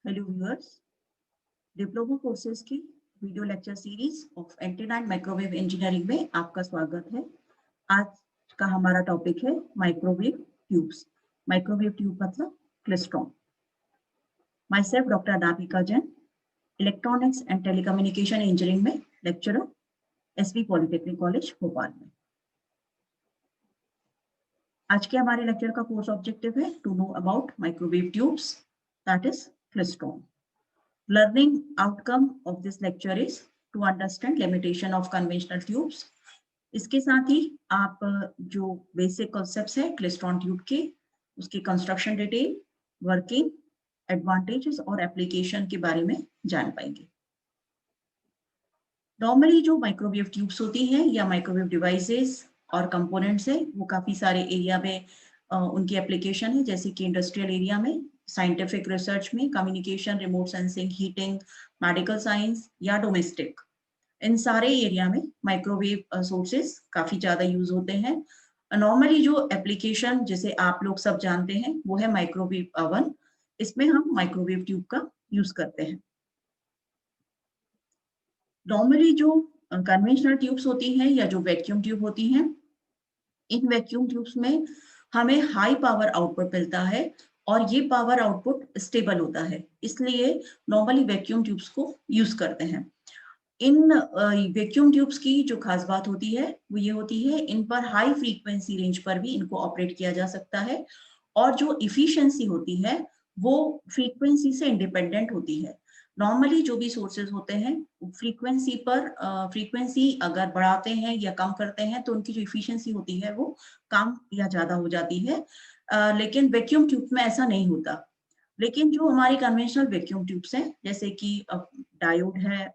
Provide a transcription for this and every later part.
Hello viewers, diploma courses की video lecture series of antenna and microwave engineering में आपका स्वागत है। आज का हमारा टॉपिक है माइक्रोवेव ट्यूब्स। माइक्रोवेव ट्यूब मतलब klystron. Myself doctor Anamika Jain, electronics and telecommunication engineering में lecturer, SV polytechnic college Bhopal में। आज के हमारे लेक्चर का कोर्स ऑब्जेक्टिव है to know about microwave tubes, that is klystron. Learning outcome of this lecture is to understand limitation of conventional tubes. इसके साथ ही आप जो बेसिक कॉन्सेप्ट्स है क्लेस्ट्रॉन ट्यूब के, उसकी कंस्ट्रक्शन डिटेल, वर्किंग, एडवांटेजेस और एप्लीकेशन के बारे में जान पाएंगे। नॉर्मली जो माइक्रोवेव ट्यूब्स होती हैं या माइक्रोवेव डिवाइसेस और कंपोनेंट्स है, वो काफी सारे एरिया में उनकी एप्लीकेशन है, जैसे कि इंडस्ट्रियल एरिया में, साइंटिफिक रिसर्च में, communication, remote sensing, heating, medical science या डोमेस्टिक, इन सारे एरिया में माइक्रोवेव सोर्सेस काफी ज्यादा यूज होते हैं। नॉर्मली जो एप्लीकेशन जिसे आप लोग सब जानते हैं वो है माइक्रोवेव ओवन। इसमें हम माइक्रोवेव ट्यूब का यूज करते हैं। नॉर्मली जो कन्वेंशनल ट्यूब्स होती हैं या जो वैक्यूम ट्यूब होती हैं, इन वैक्यूम ट्यूब्स में हमें हाई पावर आउटपुट मिलता है और ये पावर आउटपुट स्टेबल होता है, इसलिए नॉर्मली वैक्यूम ट्यूब्स को यूज करते हैं। इन वैक्यूम ट्यूब्स की जो खास बात होती है वो ये होती है, इन पर हाई फ्रीक्वेंसी रेंज पर भी इनको ऑपरेट किया जा सकता है और जो इफिशियंसी होती है वो फ्रीक्वेंसी से इंडिपेंडेंट होती है। नॉर्मली जो भी सोर्सेज होते हैं फ्रीक्वेंसी पर फ्रीक्वेंसी अगर बढ़ाते हैं या कम करते हैं तो उनकी जो इफिशियंसी होती है वो कम या ज्यादा हो जाती है, लेकिन वैक्यूम ट्यूब में ऐसा नहीं होता। लेकिन जो हमारी कन्वेंशनल वैक्यूम ट्यूब्स हैं, जैसे कि डायोड है,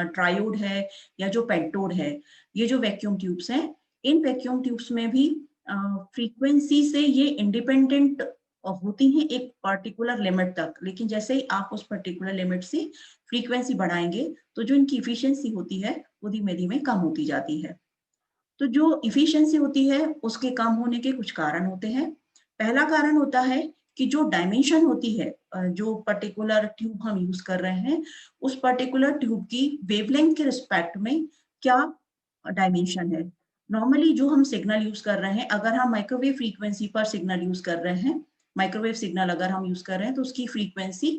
ट्रायोड है या जो पेंटोड है, ये जो वैक्यूम ट्यूब्स हैं, इन वैक्यूम ट्यूब्स में भी फ्रीक्वेंसी से ये इंडिपेंडेंट होती हैं एक पर्टिकुलर लिमिट तक, लेकिन जैसे ही आप उस पर्टिकुलर लिमिट से फ्रीक्वेंसी बढ़ाएंगे तो जो इनकी इफिशियंसी होती है वो धीमे धीमे कम होती जाती है। तो जो इफिशियंसी होती है उसके कम होने के कुछ कारण होते हैं। पहला कारण होता है कि जो डायमेंशन होती है, जो पर्टिकुलर ट्यूब हम यूज कर रहे हैं, उस पर्टिकुलर ट्यूब की वेवलेंथ के रिस्पेक्ट में क्या डायमेंशन है। नॉर्मली जो हम सिग्नल यूज कर रहे हैं, अगर हम माइक्रोवेव फ्रीक्वेंसी पर सिग्नल यूज कर रहे हैं, माइक्रोवेव सिग्नल अगर हम यूज कर रहे हैं तो उसकी फ्रीक्वेंसी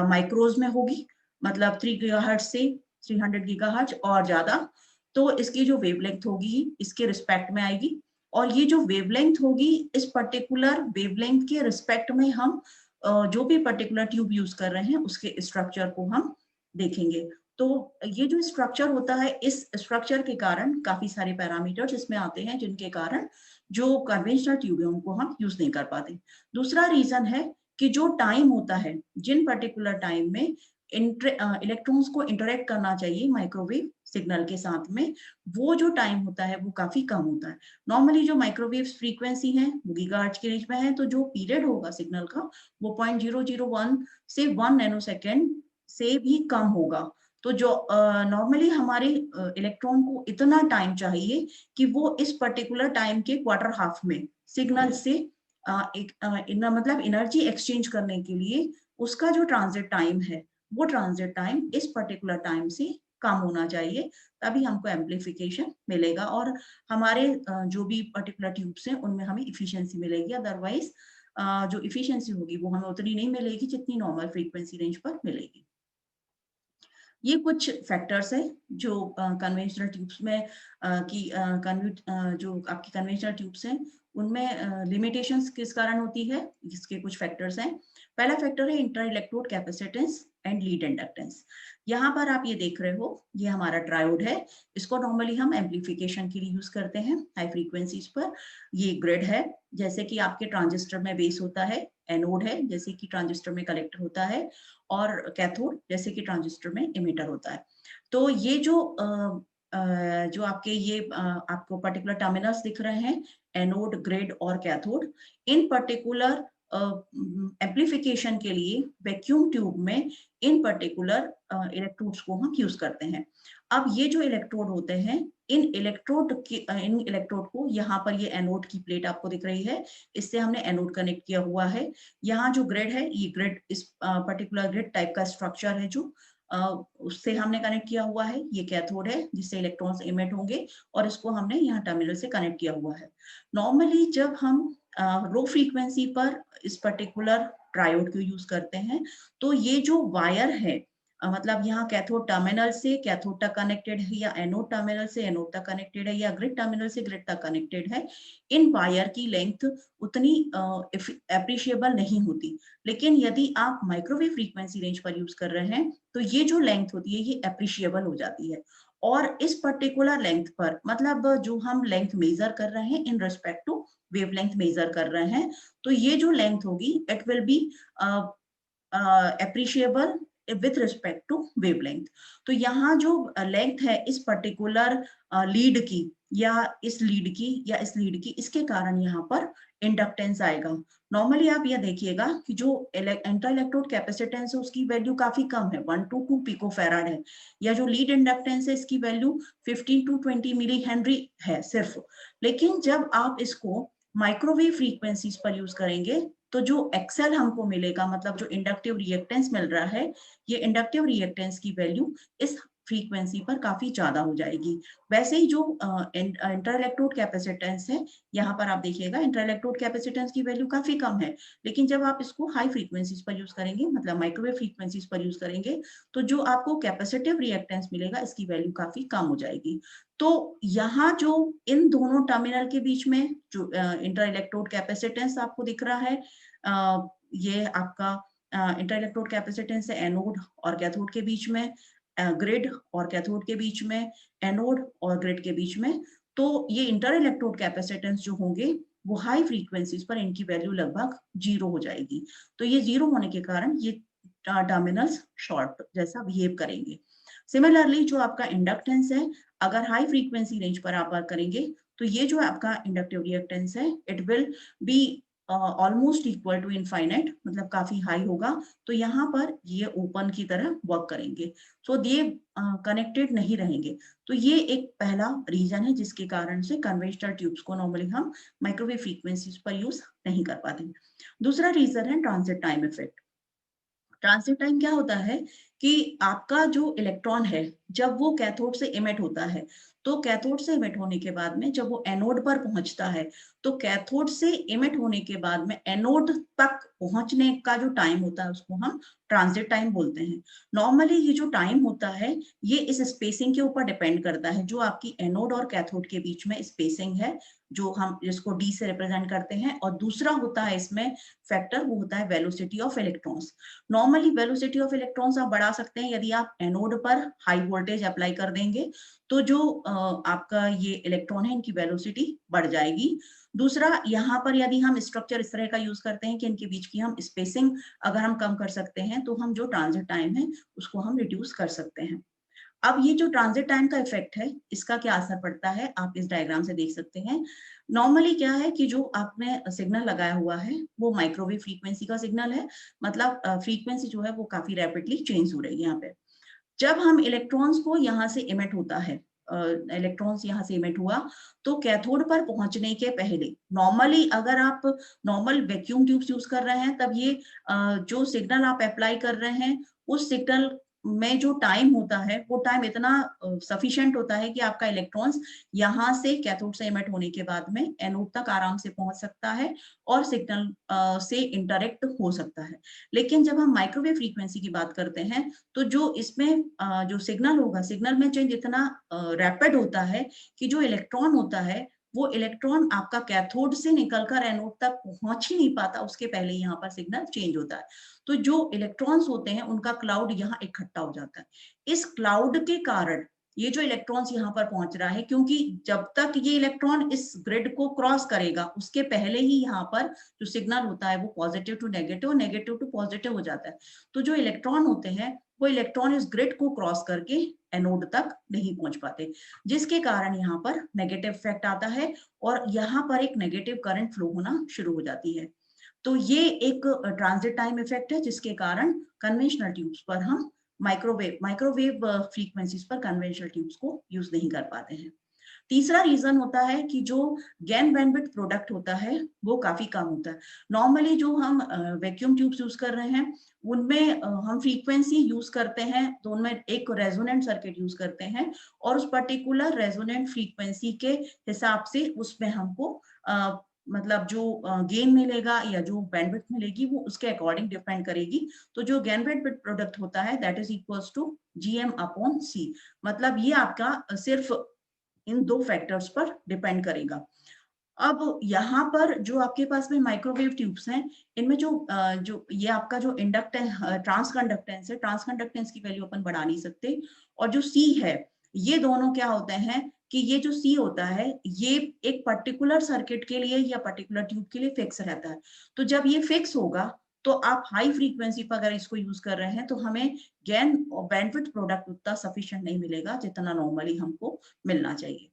माइक्रोज में होगी, मतलब 3 गीगाहर्ट्ज से 300 गीगाहर्ट्ज और ज्यादा। तो इसकी जो वेवलेंथ होगी इसके रिस्पेक्ट में आएगी, और ये जो वेवलेंथ होगी इस पर्टिकुलर वेवलेंथ के रिस्पेक्ट में हम जो भी पर्टिकुलर ट्यूब यूज कर रहे हैं उसके स्ट्रक्चर को हम देखेंगे। तो ये जो स्ट्रक्चर होता है, इस स्ट्रक्चर के कारण काफी सारे पैरामीटर्स इसमें आते हैं जिनके कारण जो कन्वेंशनल ट्यूब है उनको हम यूज नहीं कर पाते। दूसरा रीजन है कि जो टाइम होता है, जिन पर्टिकुलर टाइम में इलेक्ट्रॉन्स को इंटरेक्ट करना चाहिए माइक्रोवेव सिग्नल के साथ में, वो जो टाइम होता है वो काफी कम होता है। नॉर्मली जो माइक्रोवेव फ्रीक्वेंसी है वो गीगाहर्ट्ज के रेंज में है, तो जो पीरियड होगा सिग्नल का वो 0.001 से 1 नैनोसेकेंड से भी कम होगा। तो जो नॉर्मली हमारे इलेक्ट्रॉन को इतना टाइम चाहिए कि वो इस पर्टिकुलर टाइम के क्वार्टर हाफ में सिग्नल से मतलब एनर्जी एक्सचेंज करने के लिए उसका जो ट्रांजिट टाइम है वो ट्रांजिट टाइम इस पर्टिकुलर टाइम से कम होना चाहिए, तभी हमको एम्प्लीफिकेशन मिलेगा और हमारे जो भी पर्टिकुलर ट्यूब्स हैं उनमें हमें इफिशियंसी मिलेगी। अदरवाइज जो इफिशियंसी होगी वो हमें उतनी नहीं मिलेगी जितनी नॉर्मल फ्रीक्वेंसी रेंज पर मिलेगी। ये कुछ फैक्टर्स है जो कन्वेंशनल ट्यूब्स में जो आपकी कन्वेंशनल ट्यूब्स हैं उनमें लिमिटेशंस किस कारण होती है, इसके कुछ फैक्टर्स हैं। पहला फैक्टर है inter electrode capacitance and lead inductance. यहाँ पर आप ये देख रहे हो, ये हमारा ट्रायोड है, इसको नॉर्मली हम एम्प्लीफिकेशन के लिए यूज करते हैं हाई फ्रीक्वेंसीज पर। ये ग्रिड है, जैसे कि आपके ट्रांजिस्टर में बेस होता है, एनोड है जैसे कि ट्रांजिस्टर में कलेक्टर होता है, और कैथोड जैसे कि ट्रांजिस्टर में इमिटर होता है। तो ये जो आपके ये आपको पर्टिकुलर टर्मिनल्स दिख रहे हैं, एनोड, ग्रिड और कैथोड, इन पर्टिकुलर एम्प्लीफिकेशन के लिए वैक्यूम ट्यूब में इन पर्टिकुलर इलेक्ट्रोड्स को हम यूज करते हैं। अब ये जो इलेक्ट्रोड होते हैं, इन इलेक्ट्रोड को यहाँ पर ये एनोड की प्लेट आपको दिख रही है, इससे हमने एनोड कनेक्ट किया हुआ है। यहाँ जो ग्रिड है, ये ग्रिड इस पर्टिकुलर ग्रिड टाइप का स्ट्रक्चर है जो उससे हमने कनेक्ट किया हुआ है। ये कैथोड है जिससे इलेक्ट्रॉन्स इमिट होंगे और इसको हमने यहाँ टर्मिनल से कनेक्ट किया हुआ है। नॉर्मली जब हम लो फ्रीक्वेंसी पर इस पर्टिकुलर ट्रायोड को यूज करते हैं, तो ये जो वायर है, मतलब यहाँ कैथोड टर्मिनल से कैथोड तक कनेक्टेड है, या एनोड टर्मिनल से एनोड तक कनेक्टेड है, या ग्रिड टर्मिनल से ग्रिड तक कनेक्टेड है, इन वायर की लेंथ उतनी एप्रिशिएबल नहीं होती। लेकिन यदि आप माइक्रोवेव फ्रीक्वेंसी रेंज पर यूज कर रहे हैं, तो ये जो लेंथ होती है ये एप्रिशिएबल हो जाती है। और इस पर्टिकुलर लेंथ पर, मतलब जो हम लेंथ मेजर कर रहे हैं in respect to wavelength measure कर रहे हैं, तो ये जो लेंथ होगी it will be appreciable with respect to wavelength. तो यहाँ जो लेंथ है इस पर्टिकुलर लीड की, या इस लीड की, या इस लीड की, इसके कारण यहाँ पर इंडक्टेंस आएगा। नॉर्मली आप यह देखिएगा कि जो इंटर इलेक्ट्रोड कैपेसिटेंस है उसकी वैल्यू काफी कम है, 1 to 2 पिकोफैराड है, या जो लीड इंडक्टेंस है इसकी वैल्यू 15 to 20 मिली हेनरी है सिर्फ। लेकिन जब आप इसको माइक्रोवेव फ्रीक्वेंसीज पर यूज करेंगे, तो जो एक्सेल हमको मिलेगा, मतलब जो इंडक्टिव रिएक्टेंस मिल रहा है, ये इंडक्टिव रिएक्टेंस की वैल्यू इस फ्रीक्वेंसी पर काफी ज्यादा हो जाएगी। वैसे ही जो इंटर इलेक्ट्रोड कैपेसिटेंस है, यहाँ पर आप देखिएगा इंटर इलेक्ट्रोड कैपेसिटेंस की वैल्यू काफी कम है, लेकिन जब आप इसको हाई फ्रीक्वेंसीज पर यूज करेंगे, मतलब माइक्रोवेव फ्रीक्वेंसीज पर यूज करेंगे, तो जो आपको कैपेसिटिव रिएक्टेंस मिलेगा इसकी वैल्यू काफी कम हो जाएगी। तो यहाँ जो इन दोनों टर्मिनल के बीच में जो इंटर इलेक्ट्रोड कैपेसिटेंस आपको दिख रहा है, ये आपका इंटर इलेक्ट्रोड कैपेसिटेंस है एनोड और कैथोड के बीच में, ग्रिड और कैथोड के बीच में, एनोड और ग्रिड के बीच में। तो ये इंटर इलेक्ट्रोड कैपेसिटेंस जो होंगे वो हाई फ्रीक्वेंसीज पर इनकी वैल्यू लगभग 0 हो जाएगी। तो ये 0 होने के कारण ये टर्मिनल्स शॉर्ट जैसा बिहेव करेंगे। सिमिलरली जो आपका इंडक्टेंस है, अगर हाई फ्रीक्वेंसी रेंज पर आप बात करेंगे, तो ये जो आपका इंडक्टिव रिएक्टेंस है it will be almost equal to infinite, मतलब काफी हाई होगा। तो यहाँ पर ये ओपन की तरह वर्क करेंगे, सो ये कनेक्टेड नहीं रहेंगे। तो ये एक पहला रीजन है जिसके कारण से कन्वेंशनल ट्यूब्स को नॉर्मली हम माइक्रोवेव फ्रीक्वेंसीज पर यूज नहीं कर पाते। दूसरा रीजन है transit time effect. Transit time क्या होता है कि आपका जो इलेक्ट्रॉन है जब वो कैथोड से इमिट होता है, तो कैथोड से इमिट होने के बाद में जब वो एनोड पर पहुंचता है, तो कैथोड से इमिट होने के बाद में एनोड तक पहुंचने का जो टाइम होता है उसको हम ट्रांजिट टाइम बोलते हैं। नॉर्मली ये जो टाइम होता है ये इस स्पेसिंग के ऊपर डिपेंड करता है, जो आपकी एनोड और कैथोड के बीच में स्पेसिंग है, जो हम जिसको डी से रिप्रेजेंट करते हैं। और दूसरा होता है इसमें फैक्टर, वो होता है velocity of electrons. Normally velocity of electrons आप बढ़ा सकते हैं यदि आप एनोड पर हाई वोल्टेज अप्लाई कर देंगे, तो जो आपका ये इलेक्ट्रॉन है इनकी वेलोसिटी बढ़ जाएगी। दूसरा, यहाँ पर यदि हम स्ट्रक्चर इस तरह का यूज करते हैं कि इनके बीच की हम स्पेसिंग अगर हम कम कर सकते हैं, तो हम जो ट्रांजिट टाइम है उसको हम रिड्यूस कर सकते हैं। अब ये जो ट्रांजिट टाइम का इफेक्ट है, इसका क्या असर पड़ता है आप इस डायग्राम से देख सकते हैं। नॉर्मली क्या है कि जो आपने सिग्नल लगाया हुआ है वो माइक्रोवेव फ्रीक्वेंसी का सिग्नल है, मतलब फ्रीक्वेंसी जो है वो काफी रैपिडली चेंज हो रही है यहाँ पे। जब हम इलेक्ट्रॉन्स को यहाँ से इमिट होता है, इलेक्ट्रॉन्स यहाँ से इमिट हुआ, तो कैथोड पर पहुंचने के पहले नॉर्मली अगर आप नॉर्मल वैक्यूम ट्यूब्स यूज कर रहे हैं, तब ये जो सिग्नल आप अप्लाई कर रहे हैं उस सिग्नल में जो टाइम होता है वो टाइम इतना सफिशिएंट होता है कि आपका इलेक्ट्रॉन्स यहाँ से कैथोड से इमिट होने के बाद में एनोड तक आराम से पहुंच सकता है और सिग्नल से इंटरेक्ट हो सकता है। लेकिन जब हम माइक्रोवेव फ्रीक्वेंसी की बात करते हैं, तो जो इसमें जो सिग्नल होगा, सिग्नल में चेंज इतना रैपिड होता है कि जो इलेक्ट्रॉन होता है वो इलेक्ट्रॉन आपका कैथोड से निकलकर एनोड तक पहुंच ही नहीं पाता, उसके पहले यहाँ पर सिग्नल चेंज होता है। तो जो इलेक्ट्रॉन्स होते हैं उनका क्लाउड यहाँ इकट्ठा हो जाता है। इस क्लाउड के कारण ये जो इलेक्ट्रॉन्स यहाँ पर पहुंच रहा है, क्योंकि जब तक ये इलेक्ट्रॉन इस ग्रिड को क्रॉस करेगा उसके पहले ही यहाँ पर जो सिग्नल होता है वो positive to negative, negative to positive हो जाता है। तो जो इलेक्ट्रॉन होते हैं वो इलेक्ट्रॉन इस ग्रिड को क्रॉस करके एनोड तक नहीं पहुंच पाते, जिसके कारण यहाँ पर नेगेटिव इफेक्ट आता है और यहाँ पर एक नेगेटिव करंट फ्लो होना शुरू हो जाती है। तो ये एक ट्रांजिट टाइम इफेक्ट है जिसके कारण कन्वेंशनल ट्यूब्स पर हम माइक्रोवेव फ्रीक्वेंसीज पर कन्वेंशनल ट्यूब्स को यूज नहीं कर पाते हैं। तीसरा रीजन होता है कि जो गेन बैंडविड्थ प्रोडक्ट होता है वो काफी कम होता है। नॉर्मली जो हम वैक्यूम ट्यूब्स यूज कर रहे हैं उनमें हम फ्रीक्वेंसी यूज करते हैं, तो उनमें एक रेजोनेंट सर्किट यूज करते हैं और उस पर्टिकुलर रेजोनेंट फ्रीक्वेंसी के हिसाब से उसमें हमको मतलब जो गेन मिलेगा या जो बैंडविड्थ मिलेगी वो उसके अकॉर्डिंग डिपेंड करेगी। तो जो गेन बैंडविड्थ प्रोडक्ट होता है that is equals to GM/C। मतलब ये आपका सिर्फ इन दो फैक्टर्स पर डिपेंड करेगा। अब यहाँ पर जो आपके पास में माइक्रोवेव ट्यूब्स हैं, इनमें जो ये आपका जो इंडक्टेंस ट्रांसकंडक्टेंस है, ट्रांसकंडक्टेंस की वैल्यू अपन बढ़ा नहीं सकते। और जो सी है, ये दोनों क्या होते हैं कि ये जो सी होता है ये एक पर्टिकुलर सर्किट के लिए या पर्टिकुलर ट्यूब के लिए फिक्स रहता है। तो जब ये फिक्स होगा तो आप हाई फ्रीक्वेंसी पर अगर इसको यूज कर रहे हैं तो हमें गेन और बैंडविड्थ प्रोडक्ट उतना सफिशिएंट नहीं मिलेगा जितना नॉर्मली हमको मिलना चाहिए।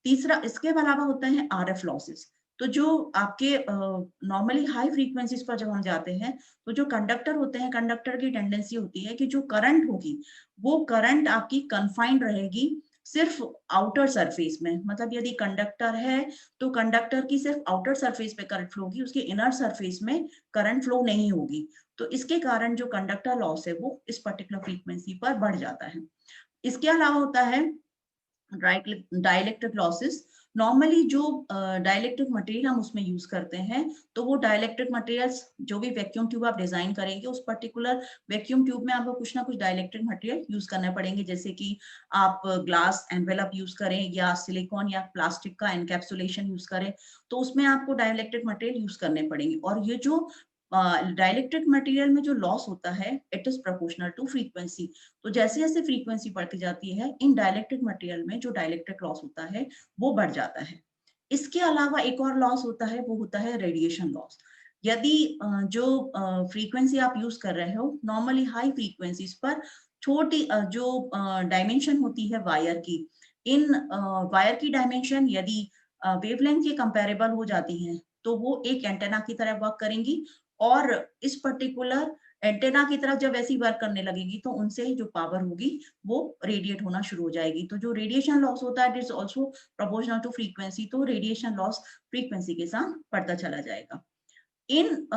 तीसरा इसके अलावा होता है RF लॉसेस। तो जो आपके नॉर्मली हाई फ्रीक्वेंसीज पर जब हम जाते हैं तो जो कंडक्टर होते हैं, कंडक्टर की टेंडेंसी होती है कि जो करंट होगी वो करंट आपकी कन्फाइंड रहेगी सिर्फ आउटर सरफेस में। मतलब यदि कंडक्टर है तो कंडक्टर की सिर्फ आउटर सरफेस पे करंट फ्लो होगी, उसके इनर सरफेस में करंट फ्लो नहीं होगी। तो इसके कारण जो कंडक्टर लॉस है वो इस पर्टिकुलर फ्रीक्वेंसी पर बढ़ जाता है। इसके अलावा होता है डाइलेक्ट्रिक लॉसेस। नॉर्मली जो डाइलेक्ट्रिक मटेरियल हम उसमें यूज करते हैं तो वो डाइलेक्ट्रिक मटेरियल्स जो भी वैक्यूम ट्यूब आप डिजाइन करेंगे उस पर्टिकुलर वैक्यूम ट्यूब में आपको कुछ ना कुछ डाइलेक्ट्रिक मटेरियल यूज करने पड़ेंगे, जैसे कि आप ग्लास एनवेलप यूज करें या सिलिकॉन या प्लास्टिक का एनकैप्सुलेशन यूज करें, तो उसमें आपको डाइलेक्ट्रिक मटेरियल यूज करने पड़ेंगे। और ये जो डाइलेक्ट्रिक मटेरियल में जो लॉस होता है it is proportional to frequency. तो जैसे जैसे फ्रीक्वेंसी बढ़ती जाती है इन डाइलेक्ट्रिक मटेरियल में जो डाइलेक्ट्रिक लॉस होता है वो बढ़ जाता है। इसके अलावा एक और लॉस होता है, वो होता है रेडिएशन लॉस। यदि जो फ्रीक्वेंसी आप यूज कर रहे हो नॉर्मली हाई फ्रीक्वेंसीज पर छोटी जो डायमेंशन होती है वायर की, इन वायर की डायमेंशन यदि वेवलेंथ के कंपेरेबल हो जाती है तो वो एक एंटेना की तरह वर्क करेंगी और इस पर्टिकुलर एंटेना की तरफ जब ऐसी वर्क करने लगेगी तो उनसे जो पावर होगी वो रेडिएट होना शुरू हो जाएगी। तो जो रेडिएशन लॉस होता है it is also proportional to frequency, तो रेडिएशन लॉस फ्रीक्वेंसी के साथ बढ़ता चला जाएगा। इन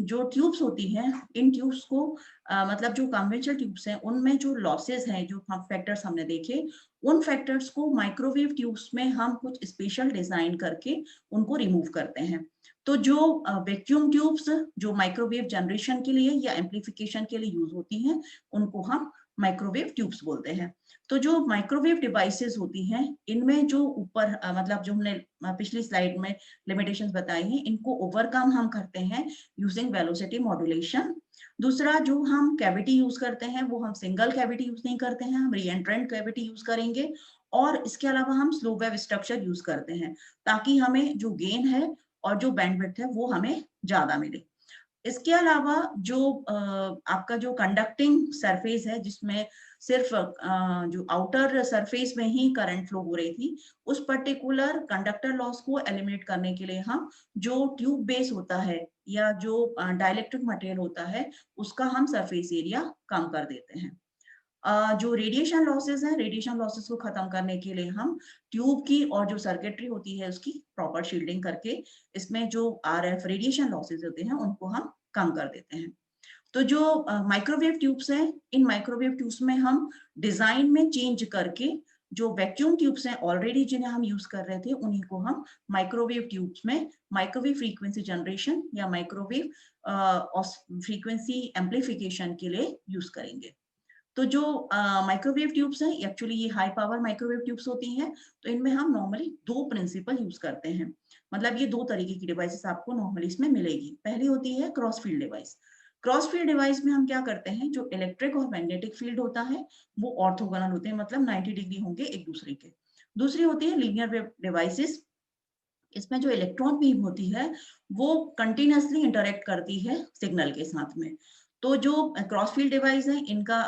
जो ट्यूब्स होती हैं इन ट्यूब्स को मतलब जो कन्वेंशनल ट्यूब्स हैं उनमें जो लॉसेस हैं, जो फैक्टर्स हमने देखे, उन फैक्टर्स को माइक्रोवेव ट्यूब्स में हम कुछ स्पेशल डिजाइन करके उनको रिमूव करते हैं। तो जो वैक्यूम ट्यूब्स जो माइक्रोवेव जनरेशन के लिए या एम्पलीफिकेशन के लिए यूज होती हैं उनको हम माइक्रोवेव ट्यूब्स बोलते हैं। तो जो माइक्रोवेव डिवाइसेस होती हैं इनमें जो ऊपर मतलब जो हमने पिछली स्लाइड में लिमिटेशंस बताई हैं इनको ओवरकम हम करते हैं यूजिंग वेलोसिटी मॉड्यूलेशन। दूसरा जो हम कैविटी यूज करते हैं वो हम सिंगल कैविटी यूज नहीं करते हैं, हम रीएंट्रेंट कैविटी यूज करेंगे। और इसके अलावा हम स्लो वेव स्ट्रक्चर यूज करते हैं ताकि हमें जो गेन है और जो बैंडविड्थ है वो हमें ज्यादा मिले। इसके अलावा जो आपका जो कंडक्टिंग सरफेस है जिसमें सिर्फ जो आउटर सरफेस में ही करंट फ्लो हो रही थी, उस पर्टिकुलर कंडक्टर लॉस को एलिमिनेट करने के लिए हम जो ट्यूब बेस होता है या जो डाइलेक्ट्रिक मटेरियल होता है उसका हम सरफेस एरिया कम कर देते हैं। जो रेडिएशन लॉसेस हैं, रेडिएशन लॉसेस को खत्म करने के लिए हम ट्यूब की और जो सर्किटरी होती है उसकी प्रॉपर शील्डिंग करके इसमें जो RF रेडिएशन लॉसेस होते हैं उनको हम कम कर देते हैं। तो जो माइक्रोवेव ट्यूब्स हैं इन माइक्रोवेव ट्यूब्स में हम डिजाइन में चेंज करके जो वैक्यूम ट्यूब्स हैं ऑलरेडी जिन्हें हम यूज कर रहे थे उन्हीं को हम माइक्रोवेव ट्यूब्स में माइक्रोवेव फ्रीक्वेंसी जनरेशन या माइक्रोवेव फ्रीक्वेंसी एम्पलीफिकेशन के लिए यूज करेंगे। तो जो माइक्रोवेव ट्यूब्स हैं एक्चुअली ये हाई पावर माइक्रोवेव ट्यूब्स होती हैं। तो इनमें हम नॉर्मली दो प्रिंसिपल यूज करते हैं, मतलब ये दो तरीके की डिवाइसेस आपको नॉर्मली इसमें मिलेगी। पहली होती है cross field device. Cross field device में हम क्या करते हैं, जो इलेक्ट्रिक और मैग्नेटिक फील्ड होता है वो ऑर्थोगोनल होते हैं, मतलब 90 डिग्री होंगे एक दूसरे के। दूसरी होती है लीनियर वेव डिवाइसेस। इसमें जो इलेक्ट्रॉन बीम होती है वो कंटिन्यूअसली इंटरेक्ट करती है सिग्नल के साथ में। तो जो क्रॉस फील्ड डिवाइस है इनका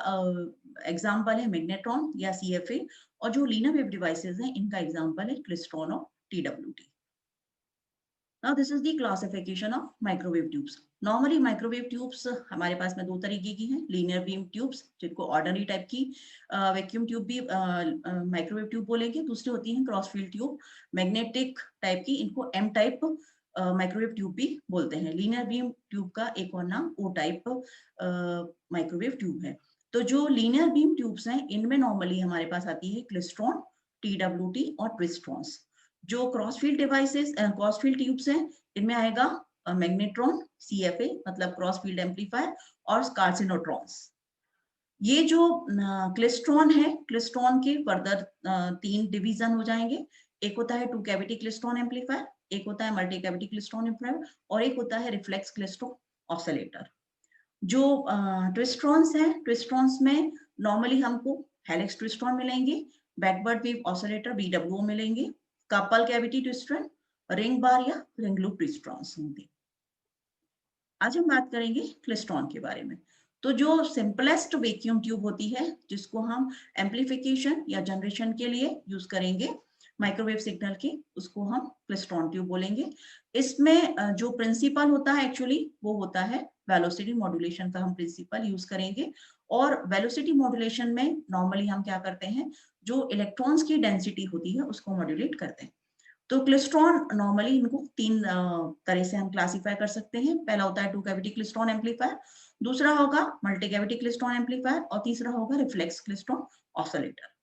एग्जांपल है मैग्नेट्रॉन या CFA, और जो लीनियर वेव डिवाइसेस हैं इनका एग्जांपल है क्लिस्ट्रॉन और TWT। Now this is the classification of microwave tubes. Normally microwave tubes हमारे पास में दो तरीके की हैं, लीनियर बीम ट्यूब्स जिनको ऑर्डिनरी टाइप की वैक्यूम ट्यूब भी माइक्रोवेव ट्यूब बोलेंगे, दूसरी होती हैं cross field tube magnetic type की, इनको एम टाइप माइक्रोवेव ट्यूब भी बोलते हैं। लीनियर बीम ट्यूब का एक और नाम ओ टाइप माइक्रोवेव ट्यूब है। तो जो लीनियर बीम ट्यूब्स हैं इनमें नॉर्मली हमारे पास आती है क्लिस्ट्रॉन, TWT और ट्विस्ट्रॉन्स। जो क्रॉसफील्ड डिवाइसेस क्रॉसफील्ड ट्यूब्स हैं इनमें आएगा मैग्नेट्रॉन, CFA मतलब क्रॉस फील्ड एम्पलीफायर, और कार्सिनोट्रॉन्स। ये जो क्लिस्ट्रॉन है, क्लिस्ट्रॉन के फर्दर 3 डिवीजन हो जाएंगे। एक होता है टू कैविटी क्लिस्ट्रॉन एम्पलीफायर, एक होता है मल्टी कैविटी क्लिस्ट्रॉन एम्पलीफायर, और एक होता है रिफ्लेक्स क्लिस्ट्रॉन ऑसिलेटर। जो ट्विस्ट्रॉन्स हैं, ट्विस्ट्रॉन्स में नॉर्मली हमको हेलिक्स ट्विस्ट्रॉन मिलेंगे, बैकवर्ड वेव ऑसिलेटर BWO मिलेंगे, कपल कैविटी ट्विस्ट्रॉन, रिंग बार या रिंग लूप ट्विस्ट्रॉन्स होंगे। आज हम बात करेंगे क्लिस्ट्रॉन के बारे में। तो जो सिंपलेस्ट वैक्यूम ट्यूब होती है जिसको हम एम्पलीफिकेशन या जनरेशन के लिए यूज करेंगे माइक्रोवेव सिग्नल के, उसको हम क्लिस्ट्रॉन ट्यूब बोलेंगे। इसमें जो प्रिंसिपल होता है एक्चुअली वो होता है वेलोसिटी मॉड्यूलेशन का हम प्रिंसिपल यूज करेंगे। और वेलोसिटी मॉड्यूलेशन में नॉर्मली हम क्या करते हैं, जो इलेक्ट्रॉन्स की डेंसिटी होती है उसको मॉड्यूलेट करते हैं। तो क्लिस्ट्रॉन नॉर्मली इनको 3 तरह से हम क्लासिफाई कर सकते हैं। पहला होता है टू कैविटी क्लिस्ट्रॉन एम्पलीफायर, दूसरा होगा मल्टी कैविटी क्लिस्ट्रॉन एम्पलीफायर, और तीसरा होगा रिफ्लेक्स क्लिस्ट्रॉन ऑसिलेटर।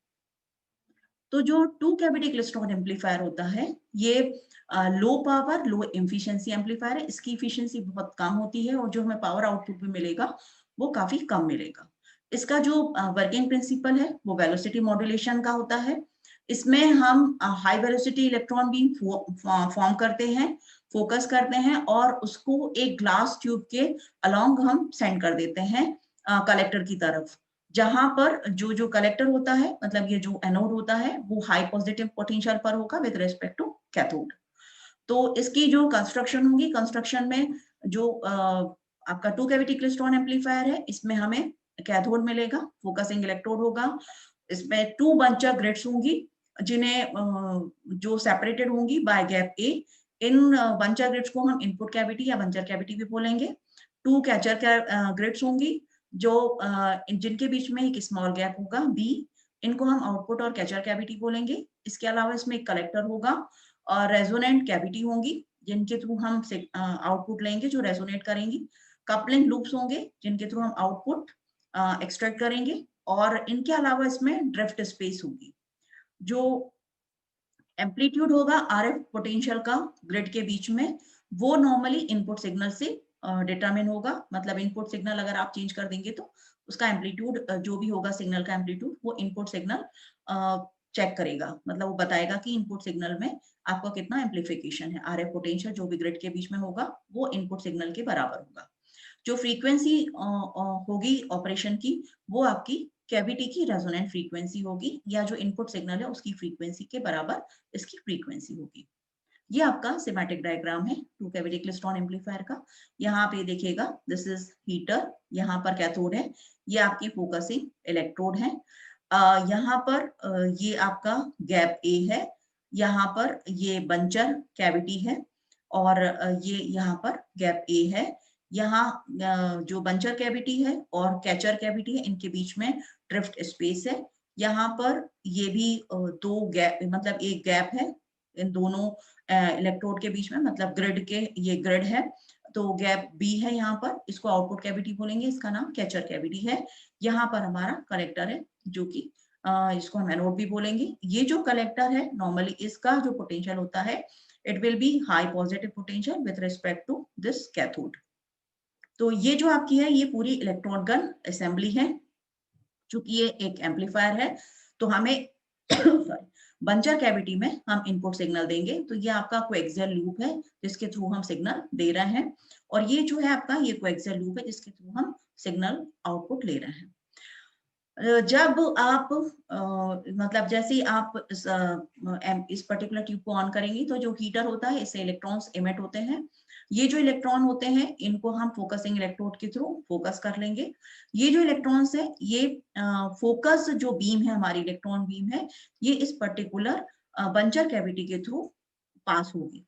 तो जो टू कैविटी क्लिस्ट्रॉन एम्पलीफायर होता है ये लो पावर लो एफिशिएंसी एम्पलीफायर है। इसकी एफिशिएंसी बहुत कम होती है और जो हमें पावर आउटपुट भी मिलेगा वो काफी कम मिलेगा। इसका जो वर्किंग प्रिंसिपल है वो वेलोसिटी मॉड्यूलेशन का होता है। इसमें हम high velocity electron beam form करते हैं, फोकस करते हैं, और उसको एक ग्लास ट्यूब के अलोंग हम सेंड कर देते हैं कलेक्टर की तरफ, जहां पर जो जो कलेक्टर होता है मतलब ये जो एनोड होता है वो हाई पॉजिटिव पोटेंशियल पर होगा विद रिस्पेक्ट टू कैथोड। तो इसकी जो कंस्ट्रक्शन होगी, कंस्ट्रक्शन में जो आपका टू कैविटी क्लिस्ट्रॉन एम्पलीफायर है इसमें हमें कैथोड मिलेगा, फोकसिंग इलेक्ट्रोड होगा, इसमें 2 बंचर ग्रिड्स होंगी जिन्हें जो सेपरेटेड होंगी बाय गैप ए। इन बंचर ग्रिड्स को हम इनपुट कैविटी या बंचर कैविटी भी बोलेंगे। 2 कैचर ग्रिड्स होंगी जो जिनके बीच में एक स्मॉल गैप होगा B, इनको हम आउटपुट और कैचर कैविटी बोलेंगे। इसके अलावा इसमें एक कलेक्टर होगा और रेजोनेंट कैविटी होंगी जिनके थ्रू हम आउटपुट लेंगे जो रेजोनेट करेंगी। कपलिंग लूप्स होंगे जिनके थ्रू हम आउटपुट एक्सट्रैक्ट करेंगे, और इनके अलावा इसमें ड्रिफ्ट स्पेस होगी। जो एम्पलीट्यूड होगा RF पोटेंशियल का ग्रिड के बीच में, वो नॉर्मली इनपुट सिग्नल से डिटरमिन होगा। मतलब इनपुट सिग्नल अगर आप चेंज कर देंगे तो उसका एम्पलीट्यूड जो भी होगा सिग्नल का एम्पलीट्यूड वो इनपुट सिग्नल चेक करेगा, मतलब वो बताएगा कि इनपुट सिग्नल में आपका कितना एम्पलीफिकेशन है। RF पोटेंशियल जो भी ग्रिड के बीच में होगा वो इनपुट सिग्नल के बराबर होगा। जो फ्रीक्वेंसी होगी ऑपरेशन की वो आपकी कैविटी की रेजोनेंट फ्रीक्वेंसी होगी, या जो इनपुट सिग्नल है उसकी फ्रीक्वेंसी के बराबर इसकी फ्रीक्वेंसी होगी। ये आपका सिमेटिक डायग्राम है टू कैविटी क्लिस्ट्रॉन एम्पलीफायर का। यहाँ पे देखिएगा दिस इज हीटर, यहाँ पर कैथोड है, ये आपकी फोकसिंग इलेक्ट्रोड है। यहाँ पर ये आपका गैप ए है, यहाँ पर ये बंचर कैविटी है, और ये यहाँ पर गैप ए है। यहाँ जो बंचर कैविटी है और कैचर कैविटी है इनके बीच में ड्रिफ्ट स्पेस है। यहाँ पर ये भी 2 गैप मतलब एक गैप है इन दोनों इलेक्ट्रोड के बीच में, मतलब ग्रिड के ये ग्रिड है तो गैप बी है यहाँ पर, इसको आउटपुट कैविटी बोलेंगे, इसका नाम कैचर कैविटी है। यहाँ पर हमारा कलेक्टर है जो कि इसको हम एनोड भी बोलेंगे। ये जो कलेक्टर है नॉर्मली इसका जो पोटेंशियल होता है it will be high positive potential with respect to this cathode. तो ये जो आपकी है ये पूरी इलेक्ट्रॉन गन असेंबली है। चूंकि ये एक एम्पलीफायर है तो हमें सॉरी बंचर कैविटी में हम इनपुट सिग्नल देंगे, तो ये आपका कोएक्सियल लूप है जिसके थ्रू हम सिग्नल दे रहे हैं, और ये जो है आपका ये कोएक्सियल लूप है जिसके थ्रू हम सिग्नल आउटपुट ले रहे हैं। जब आप मतलब जैसे ही आप इस पर्टिकुलर ट्यूब को ऑन करेंगे तो जो हीटर होता है इससे इलेक्ट्रॉन्स इमिट होते हैं। ये जो इलेक्ट्रॉन होते हैं इनको हम फोकसिंग इलेक्ट्रोड के थ्रू फोकस कर लेंगे। ये जो इलेक्ट्रॉन्स है ये फोकस जो बीम है हमारी इलेक्ट्रॉन बीम है ये इस पर्टिकुलर बंचर कैविटी के थ्रू पास होगी।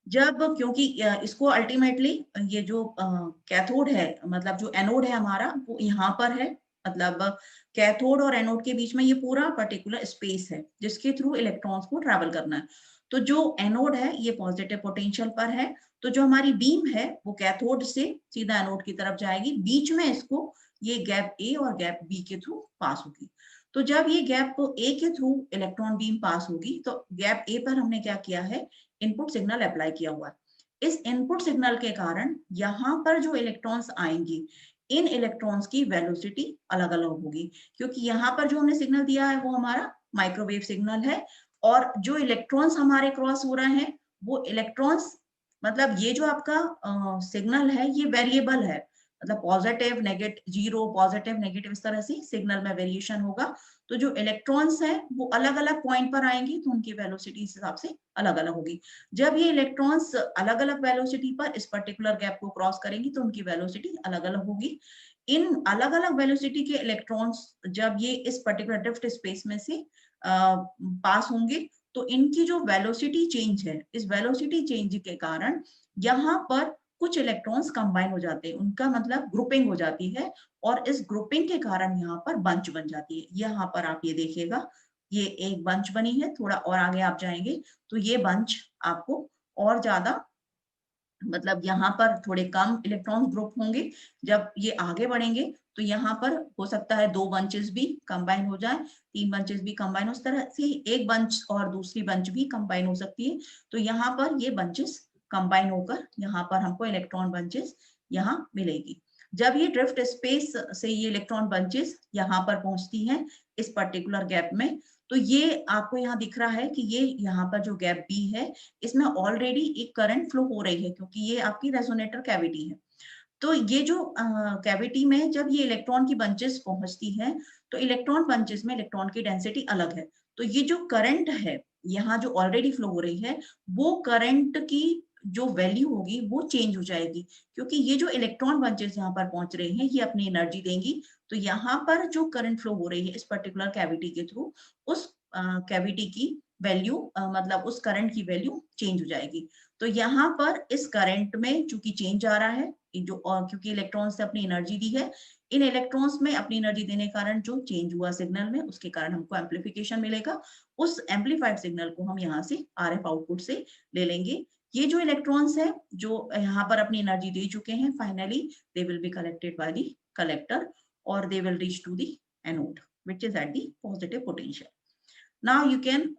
जब क्योंकि इसको अल्टीमेटली ये जो कैथोड है, मतलब जो एनोड है हमारा वो यहाँ पर है, मतलब कैथोड और एनोड के बीच में ये पूरा पर्टिकुलर स्पेस है जिसके थ्रू इलेक्ट्रॉन्स को ट्रैवल करना है। तो जो एनोड है ये पॉजिटिव पोटेंशियल पर है, तो जो हमारी बीम है वो कैथोड से सीधा एनोड की तरफ जाएगी, बीच में इसको ये गैप ए और गैप बी के थ्रू पास होगी। तो जब ये गैप ए के थ्रू इलेक्ट्रॉन बीम पास होगी तो गैप ए पर हमने क्या किया है, इनपुट सिग्नल अप्लाई किया हुआ है। इस इनपुट सिग्नल के कारण यहाँ पर जो इलेक्ट्रॉन्स आएंगी, इन इलेक्ट्रॉन्स की वेलोसिटी अलग अलग होगी, क्योंकि यहाँ पर जो हमने सिग्नल दिया है वो हमारा माइक्रोवेव सिग्नल है, और जो इलेक्ट्रॉन्स हमारे क्रॉस हो रहे हैं वो इलेक्ट्रॉन्स, मतलब ये जो आपका सिग्नल है ये वेरिएबल है, मतलब positive negative, zero positive negative, इस तरह से सिग्नल में वेरिएशन होगा। तो जो इलेक्ट्रॉन्स हैं वो अलग अलग पॉइंट पर आएंगे तो उनकी वेलोसिटी इस हिसाब से अलग अलग होगी। जब ये इलेक्ट्रॉन्स अलग अलग वेलोसिटी पर इस पर्टिकुलर गैप को क्रॉस करेंगी तो उनकी वेलोसिटी अलग अलग होगी। इन अलग अलग वेलोसिटी के इलेक्ट्रॉन्स जब ये इस पर्टिकुलर ड्रिफ्ट स्पेस में से पास होंगे तो इनकी जो वेलोसिटी चेंज है, इस वेलोसिटी चेंज के कारण यहाँ पर कुछ इलेक्ट्रॉन्स कंबाइन हो जाते हैं, उनका मतलब ग्रुपिंग हो जाती है, और इस ग्रुपिंग के कारण यहाँ पर बंच बन जाती है। यहाँ पर आप ये देखिएगा, ये एक बंच बनी है, थोड़ा और आगे आप जाएंगे तो ये बंच आपको और ज्यादा, मतलब यहाँ पर थोड़े कम इलेक्ट्रॉन्स ग्रुप होंगे। जब ये आगे बढ़ेंगे तो यहाँ पर हो सकता है 2 बंचेस भी कंबाइन हो जाए, 3 बंचेस भी कंबाइन, उस तरह से एक बंच और दूसरी बंच भी कंबाइन हो सकती है। तो यहाँ पर ये बंचेस कंबाइन होकर यहाँ पर हमको इलेक्ट्रॉन बंचेस यहाँ मिलेगी। जब ये ड्रिफ्ट स्पेस से ये इलेक्ट्रॉन बंचेस यहाँ पर पहुंचती हैं इस पर्टिकुलर गैप में, तो ये आपको यहाँ दिख रहा है कि ये यहाँ पर जो गैप बी है इसमें ऑलरेडी एक करंट फ्लो हो रही है, क्योंकि ये आपकी रेजोनेटर कैविटी है। तो ये जो कैविटी में जब ये इलेक्ट्रॉन की बंचेस पहुंचती है तो इलेक्ट्रॉन बंचेस में इलेक्ट्रॉन की डेंसिटी अलग है। तो ये जो करंट है यहाँ जो ऑलरेडी फ्लो हो रही है, वो करंट की जो वैल्यू होगी वो चेंज हो जाएगी, क्योंकि ये जो इलेक्ट्रॉन बंचेस यहाँ पर पहुंच रहे हैं ये अपनी एनर्जी देंगी। तो यहाँ पर जो करंट फ्लो हो रही है इस पर्टिकुलर कैविटी के थ्रू, उस कैविटी की वैल्यू, मतलब उस करंट की वैल्यू चेंज हो जाएगी। तो यहाँ पर इस करंट में चूंकि चेंज आ रहा है, जो क्योंकि इलेक्ट्रॉन्स ने अपनी एनर्जी दी है, इन इलेक्ट्रॉन्स में अपनी एनर्जी देने के कारण जो चेंज हुआ सिग्नल में उसके कारण हमको एम्पलीफिकेशन मिलेगा। उस एम्पलीफाइड सिग्नल को हम यहाँ से आरएफ आउटपुट से ले लेंगे। ये जो इलेक्ट्रॉन्स है जो यहाँ पर अपनी एनर्जी दे चुके हैं, finally they will be collected by the collector और they will reach to the anode which is at the positive potential. Now you can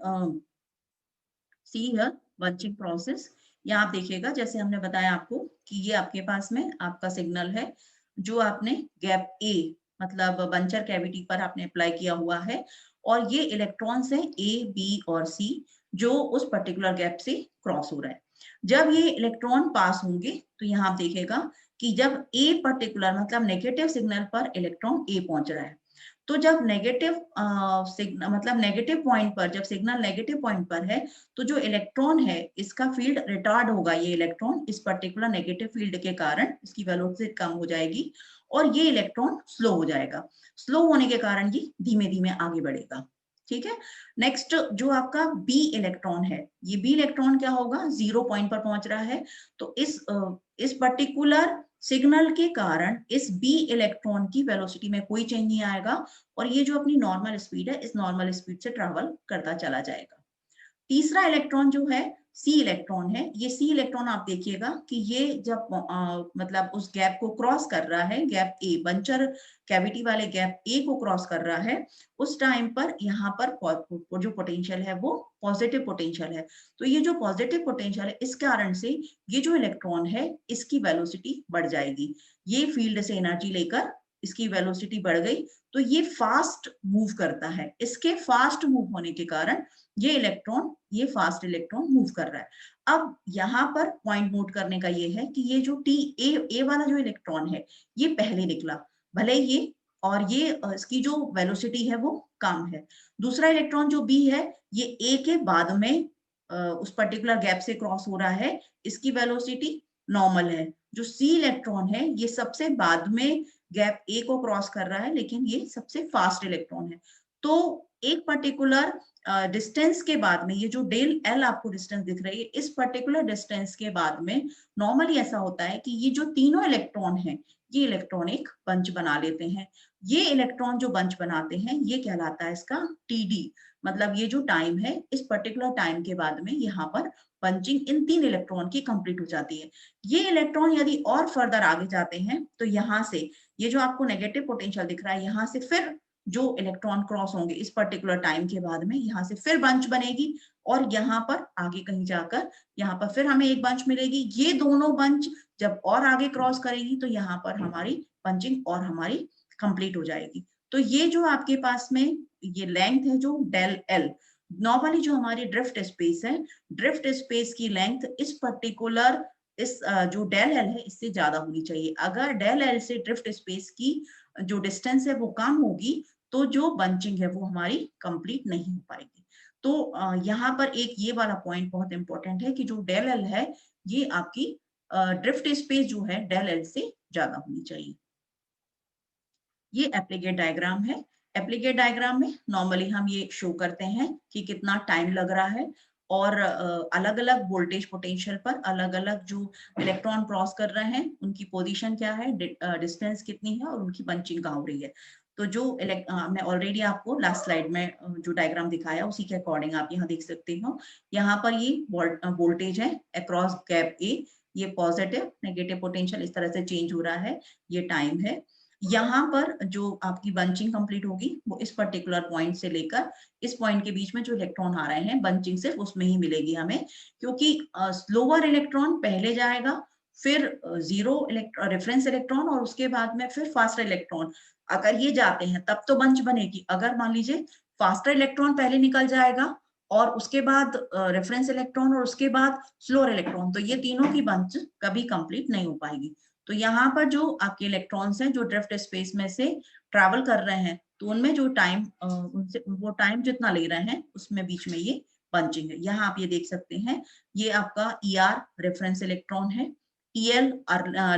see here bunching process. यहाँ आप देखिएगा जैसे हमने बताया आपको कि ये आपके पास में आपका सिग्नल है जो आपने गैप ए, मतलब बंचर कैविटी पर आपने अप्लाई किया हुआ है, और ये इलेक्ट्रॉन्स हैं ए बी और सी जो उस पर्टिकुलर गैप से क्रॉस हो रहा है। जब ये इलेक्ट्रॉन पास होंगे तो यहाँ आप देखिएगा कि जब ए पर्टिकुलर मतलब नेगेटिव सिग्नल पर इलेक्ट्रॉन ए पहुंच रहा है, तो जब नेगेटिव मतलब नेगेटिव पॉइंट पर, जब सिग्नल नेगेटिव पॉइंट पर है तो जो इलेक्ट्रॉन है इसका फील्ड रिटार्ड होगा, ये इलेक्ट्रॉन इस पर्टिकुलर नेगेटिव फील्ड के कारण इसकी वेलोसिटी कम हो जाएगी और ये इलेक्ट्रॉन स्लो हो जाएगा। स्लो होने के कारण ये धीमे धीमे आगे बढ़ेगा। ठीक है, नेक्स्ट जो आपका बी इलेक्ट्रॉन है, ये बी इलेक्ट्रॉन क्या होगा, 0 पॉइंट पर पहुंच रहा है, तो इस पर्टिकुलर सिग्नल के कारण इस बी इलेक्ट्रॉन की वेलोसिटी में कोई चेंज नहीं आएगा और ये जो अपनी नॉर्मल स्पीड है इस नॉर्मल स्पीड से ट्रैवल करता चला जाएगा। तीसरा इलेक्ट्रॉन जो है सी इलेक्ट्रॉन है, ये सी इलेक्ट्रॉन आप देखिएगा कि ये जब मतलब उस गैप को क्रॉस कर रहा है, गैप ए, बंचर कैविटी वाले गैप ए को क्रॉस कर रहा है, उस टाइम पर यहाँ पर जो पोटेंशियल है वो पॉजिटिव पोटेंशियल है। तो ये जो पॉजिटिव पोटेंशियल है इस कारण से ये जो इलेक्ट्रॉन है इसकी वेलोसिटी बढ़ जाएगी, ये फील्ड से एनर्जी लेकर इसकी वेलोसिटी बढ़ गई तो ये फास्ट मूव करता है। इसके फास्ट मूव होने के कारण ये फास्ट इलेक्ट्रॉन मूव कर रहा है। अब यहाँ पर पॉइंट नोट करने का ये है कि ये जो ए वाला जो इलेक्ट्रॉन है ये पहले निकला, भले ये और ये इसकी जो वेलोसिटी है वो कम है। दूसरा इलेक्ट्रॉन जो बी है ये ए के बाद में उस पर्टिकुलर गैप से क्रॉस हो रहा है, इसकी वेलोसिटी नॉर्मल है। जो सी इलेक्ट्रॉन है ये सबसे बाद में गैप ए को क्रॉस कर रहा है लेकिन ये सबसे फास्ट इलेक्ट्रॉन है। तो एक पर्टिकुलर डिस्टेंस के बाद में ये जो डेल एल आपको डिस्टेंस दिख रही है, इस पर्टिकुलर डिस्टेंस के बाद में नॉर्मली ऐसा होता है कि ये जो तीनों इलेक्ट्रॉन हैं, ये इलेक्ट्रॉन एक बंच बना लेते हैं। ये इलेक्ट्रॉन जो बंच बनाते हैं ये कहलाता है इसका टीडी, मतलब ये जो टाइम है, इस पर्टिकुलर टाइम के बाद में यहाँ पर बंचिंग इन 3 इलेक्ट्रॉन की कंप्लीट हो जाती है। ये इलेक्ट्रॉन यदि और फर्दर आगे जाते हैं तो यहाँ से ये जो आपको नेगेटिव पोटेंशियल दिख रहा है, यहाँ से फिर जो इलेक्ट्रॉन क्रॉस होंगे इस पर्टिकुलर टाइम के बाद में, यहाँ से फिर बंच बनेगी और यहाँ पर आगे कहीं जाकर यहाँ पर फिर हमें एक बंच मिलेगी। ये दोनों बंच जब और आगे क्रॉस करेगी तो यहाँ पर हमारी बंचिंग और हमारी कंप्लीट हो जाएगी। तो ये जो आपके पास में ये लेंथ है जो डेल एल, नॉर्मली जो हमारी ड्रिफ्ट स्पेस है, ड्रिफ्ट स्पेस की लेंथ इस पर्टिकुलर इस जो डेल एल है इससे ज्यादा होनी चाहिए। अगर डेल एल से ड्रिफ्ट स्पेस की जो डिस्टेंस है वो कम होगी तो जो बंचिंग है वो हमारी कंप्लीट नहीं हो पाएगी। तो यहाँ पर एक ये वाला पॉइंट बहुत इंपॉर्टेंट है कि जो डेल एल है ये आपकी ड्रिफ्ट स्पेस जो है डेल एल से ज्यादा होनी चाहिए। ये एप्लीकेट डायग्राम है। एप्लीकेट डायग्राम में नॉर्मली हम ये शो करते हैं कि कितना टाइम लग रहा है और अलग अलग वोल्टेज पोटेंशियल पर अलग अलग जो इलेक्ट्रॉन क्रॉस कर रहे हैं उनकी पोजीशन क्या है, डिस्टेंस कितनी है और उनकी बंचिंग कहाँ हो रही है। तो जो मैं ऑलरेडी आपको लास्ट स्लाइड में जो डायग्राम दिखाया उसी के अकॉर्डिंग आप यहाँ देख सकते हो। यहाँ पर ये वोल्टेज है अक्रॉस गैप ए, ये पॉजिटिव नेगेटिव पोटेंशियल इस तरह से चेंज हो रहा है, ये टाइम है। यहाँ पर जो आपकी बंचिंग कंप्लीट होगी वो इस पर्टिकुलर पॉइंट से लेकर इस पॉइंट के बीच में जो इलेक्ट्रॉन आ रहे हैं बंचिंग सिर्फ उसमें ही मिलेगी हमें, क्योंकि स्लोअर इलेक्ट्रॉन पहले जाएगा, फिर जीरो रेफरेंस इलेक्ट्रॉन और उसके बाद में फिर फास्टर इलेक्ट्रॉन। अगर ये जाते हैं तब तो बंच बनेगी। अगर मान लीजिए फास्टर इलेक्ट्रॉन पहले निकल जाएगा और उसके बाद रेफरेंस इलेक्ट्रॉन और उसके बाद स्लोअर इलेक्ट्रॉन, तो ये तीनों की बंच कभी कंप्लीट नहीं हो पाएगी। तो यहाँ पर जो आपके इलेक्ट्रॉन्स हैं जो ड्रिफ्ट स्पेस में से ट्रैवल कर रहे हैं तो उनमें जो टाइम उनसे वो टाइम जितना ले रहे हैं उसमें बीच में ये बंचिंग है। यहाँ आप ये देख सकते हैं, ये आपका ER रेफरेंस इलेक्ट्रॉन है, EL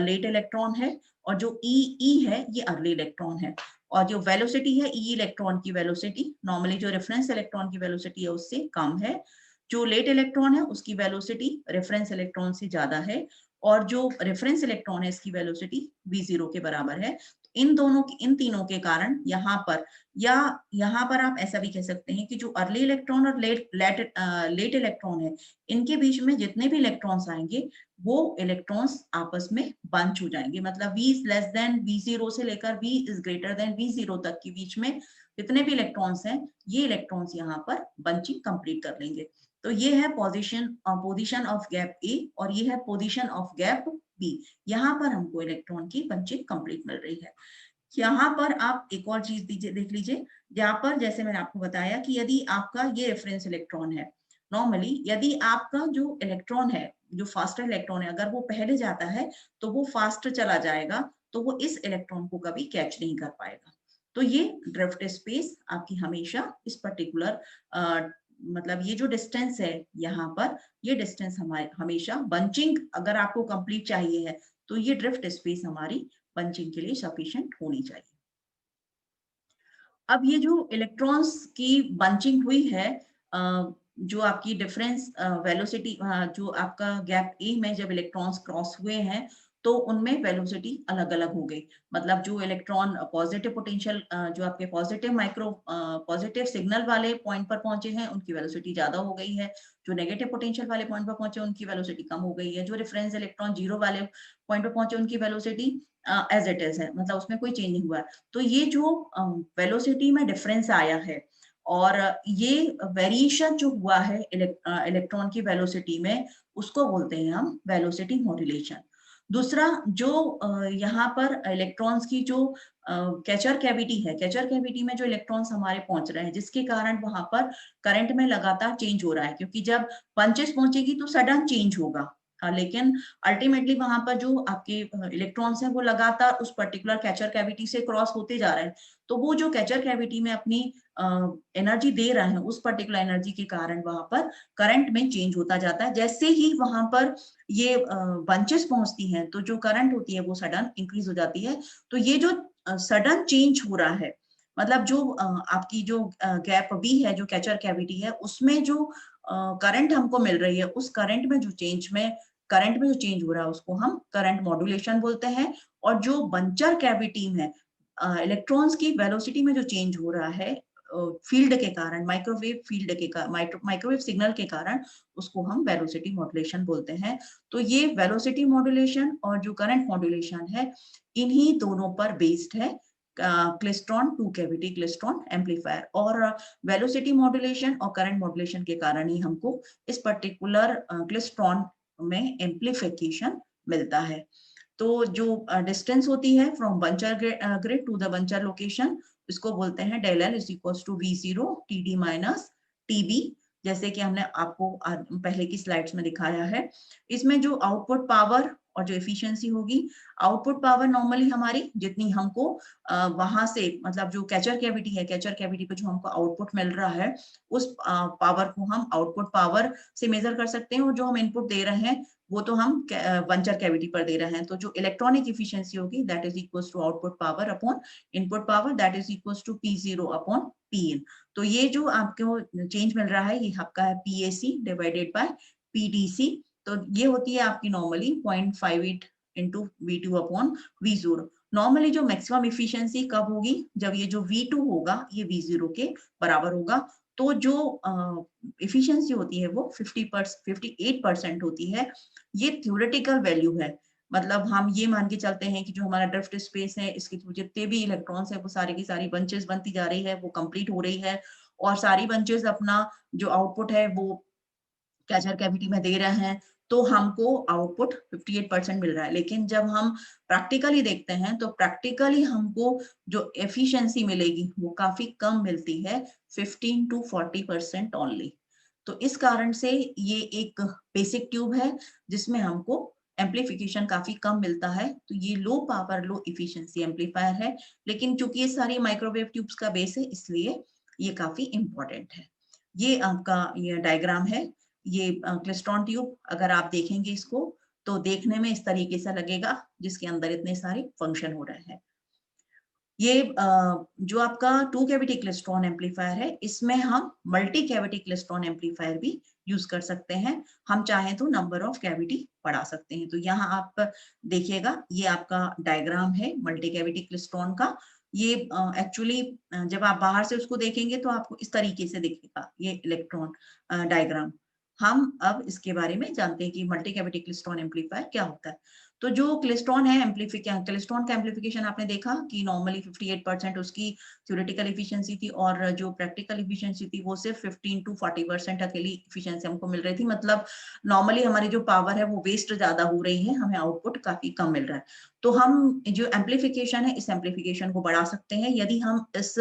लेट इलेक्ट्रॉन है और जो EE है ये अर्ली इलेक्ट्रॉन है। और जो वेलोसिटी है ई इलेक्ट्रॉन की वेलोसिटी नॉर्मली जो रेफरेंस इलेक्ट्रॉन की वेलोसिटी है उससे कम है, जो लेट इलेक्ट्रॉन है उसकी वेलोसिटी रेफरेंस इलेक्ट्रॉन से ज्यादा है और जो रेफरेंस इलेक्ट्रॉन है इसकी वेलोसिटी v0 के बराबर है। इन दोनों की इन तीनों के कारण यहाँ पर या यहाँ पर आप ऐसा भी कह सकते हैं कि जो अर्ली इलेक्ट्रॉन और लेट इलेक्ट्रॉन है इनके बीच में जितने भी इलेक्ट्रॉन्स आएंगे वो इलेक्ट्रॉन्स आपस में बंच हो जाएंगे। मतलब v लेस देन v0 से लेकर v is greater than v0 तक के बीच में जितने भी इलेक्ट्रॉन्स हैं ये इलेक्ट्रॉन्स यहाँ पर बंचिंग कंप्लीट कर लेंगे। तो ये है पोजीशन ऑफ गैप ए और ये है पोजीशन ऑफ गैप बी। यहाँ पर हमको इलेक्ट्रॉन की बंचिंग कंप्लीट मिल रही है। यहाँ पर आप एक और चीज देख लीजिए, यहाँ पर जैसे मैंने आपको बताया कि यदि आपका ये रेफरेंस इलेक्ट्रॉन है, नॉर्मली यदि आपका जो इलेक्ट्रॉन है जो फास्टर इलेक्ट्रॉन है अगर वो पहले जाता है तो वो फास्ट चला जाएगा, तो वो इस इलेक्ट्रॉन को कभी कैच नहीं कर पाएगा। तो ये ड्रिफ्ट स्पेस आपकी हमेशा इस पर्टिकुलर मतलब ये जो डिस्टेंस है यहाँ पर ये डिस्टेंस हमारे हमेशा बंचिंग अगर आपको कंप्लीट चाहिए है तो ये ड्रिफ्ट स्पेस हमारी बंचिंग के लिए सफिशिएंट होनी चाहिए। अब ये जो इलेक्ट्रॉन्स की बंचिंग हुई है, जो आपकी डिफरेंस वेलोसिटी जो आपका गैप ए में जब इलेक्ट्रॉन्स क्रॉस हुए हैं तो उनमें वेलोसिटी अलग अलग हो गई। मतलब जो इलेक्ट्रॉन पॉजिटिव पोटेंशियल जो आपके पॉजिटिव सिग्नल वाले पॉइंट पर पहुंचे हैं उनकी वेलोसिटी ज्यादा हो गई है, जो नेगेटिव पोटेंशियल वाले पॉइंट पर पहुंचे उनकी वेलोसिटी कम हो गई है, जो रेफरेंस इलेक्ट्रॉन जीरो वाले पॉइंट पर पहुंचे उनकी वेलोसिटी एज इट इज है, मतलब उसमें कोई चेंज नहीं हुआ। तो ये जो वेलोसिटी में डिफरेंस आया है और ये वेरिएशन जो हुआ है इलेक्ट्रॉन की वेलोसिटी में उसको बोलते हैं हम वेलोसिटी मॉड्यूलेशन। दूसरा जो यहाँ पर इलेक्ट्रॉन्स की जो कैचर कैविटी है, कैचर कैविटी में जो इलेक्ट्रॉन्स हमारे पहुंच रहे हैं जिसके कारण वहां पर करंट में लगातार चेंज हो रहा है, क्योंकि जब पंचेस पहुंचेगी तो सडन चेंज होगा। लेकिन अल्टीमेटली वहां पर जो आपके इलेक्ट्रॉन्स हैं वो लगातार उस पर्टिकुलर कैचर कैविटी से क्रॉस होते जा रहे हैं, तो वो जो कैचर कैविटी में अपनी एनर्जी दे रहे हैं उस पर्टिकुलर एनर्जी के कारण वहां पर करंट में चेंज होता जाता है। जैसे ही वहां पर ये बंचेस पहुंचती हैं तो जो करंट होती है वो सडन इंक्रीज हो जाती है। तो ये जो सडन चेंज हो रहा है मतलब जो आपकी जो गैप बी है, जो कैचर कैविटी है, उसमें जो करंट हमको मिल रही है, उस करंट में जो चेंज हो रहा है उसको हम करंट मॉड्यूलेशन बोलते हैं। और जो बंचर कैविटी में इलेक्ट्रॉन्स की वेलोसिटी में जो चेंज हो रहा है फील्ड के कारण, माइक्रोवेव सिग्नल के कारण, उसको हम वेलोसिटी मॉड्यूलेशन बोलते हैं। तो ये वेलोसिटी मॉड्यूलेशन और जो करंट मॉड्यूलेशन है, इन्हीं दोनों पर बेस्ड है klystron two cavity klystron amplifier. और वेलोसिटी मॉड्यूलेशन और करंट मॉड्यूलेशन के कारण ही हमको इस पर्टिकुलर क्लेस्ट्रॉन में एम्पलीफिकेशन मिलता है। तो जो डिस्टेंस होती है from buncher grid to the buncher location, इसको बोलते हैं del L is equal to V0 TD minus TB, जैसे कि हमने आपको पहले की स्लाइड्स में दिखाया है। इसमें जो आउटपुट पावर और जो एफिशिएंसी होगी, आउटपुट पावर नॉर्मली हमारी जितनी हमको वहां से, मतलब जो कैचर कैविटी है, कैचर कैविटी पे जो हमको आउटपुट मिल रहा है, उस पावर को हम आउटपुट पावर से मेजर कर सकते हैं। और जो हम इनपुट दे रहे हैं वो तो हम बंचर कैविटी पर दे रहे हैं। तो जो इलेक्ट्रॉनिक एफिशिएंसी होगी, that is equals to output power upon input power, that is equals to P0 upon Pin। तो ये जो आपको चेंज मिल रहा है, ये आपका है PAC डिवाइडेड बाय PDC। तो ये होती है आपकी normally 0.58 into V2 upon V0। Normally जो मैक्सिमम इफिशियंसी कब होगी, जब ये जो V2 होगा ये V0 के बराबर होगा। तो जो इफिशियंसी होती है वो 58% होती है। ये थ्योरेटिकल वैल्यू है, मतलब हम ये मान के चलते हैं कि जो हमारा ड्रिफ्ट स्पेस है, इसके थ्रू जितने भी इलेक्ट्रॉन्स है वो सारी की सारी बंचेस बनती जा रही है, वो कंप्लीट हो रही है। और सारी बंचेस अपना जो आउटपुट है वो कैचर कैविटी में दे रहे हैं, तो हमको आउटपुट 58% मिल रहा है। लेकिन जब हम प्रैक्टिकली देखते हैं तो प्रैक्टिकली हमको जो एफिशिएंसी मिलेगी वो काफी कम मिलती है, 15 to 40% ओनली। तो इस कारण से ये एक बेसिक ट्यूब है जिसमें हमको एम्पलीफिकेशन काफी कम मिलता है। तो ये लो पावर लो इफिशिएंसी एम्पलीफायर है, लेकिन चूंकि ये सारी माइक्रोवेव ट्यूब्स का बेस है, इसलिए ये काफी इंपॉर्टेंट है। ये आपका ये डायग्राम है, ये क्लेस्ट्रॉन ट्यूब। अगर आप देखेंगे इसको तो देखने में इस तरीके से लगेगा, जिसके अंदर इतने सारे फंक्शन हो रहे हैं। ये जो आपका टू कैविटी क्लेस्ट्रॉन एम्पलीफायर है, इसमें हम मल्टी कैविटी क्लेस्ट्रॉन एम्पलीफायर भी यूज कर सकते हैं। हम चाहें तो नंबर ऑफ कैविटी बढ़ा सकते हैं। तो यहाँ आप देखिएगा, ये आपका डायग्राम है मल्टी कैविटी क्लेस्ट्रॉन का। ये एक्चुअली जब आप बाहर से उसको देखेंगे तो आपको इस तरीके से दिखेगा ये इलेक्ट्रॉन डायग्राम। हम अब इसके बारे में जानते हैं कि मल्टी कैविटी क्लेस्ट्रॉन एम्पलीफायर क्या होता है। तो जो क्लेस्ट्रॉन है क्लेस्ट्रॉन का एम्पलीफिकेशन आपने देखा कि नॉर्मली 58% उसकी थ्योरेटिकल एफिशिएंसी थी, और जो प्रैक्टिकल एफिशिएंसी थी वो सिर्फ 15 to 40% अकेली एफिशिएंसी हमको मिल रही थी। मतलब नॉर्मली हमारी जो पावर है वो वेस्ट ज्यादा हो रही है, हमें आउटपुट काफी कम मिल रहा है। तो हम जो एम्पलीफिकेशन है, इस एम्पलीफिकेशन को बढ़ा सकते हैं यदि हम इस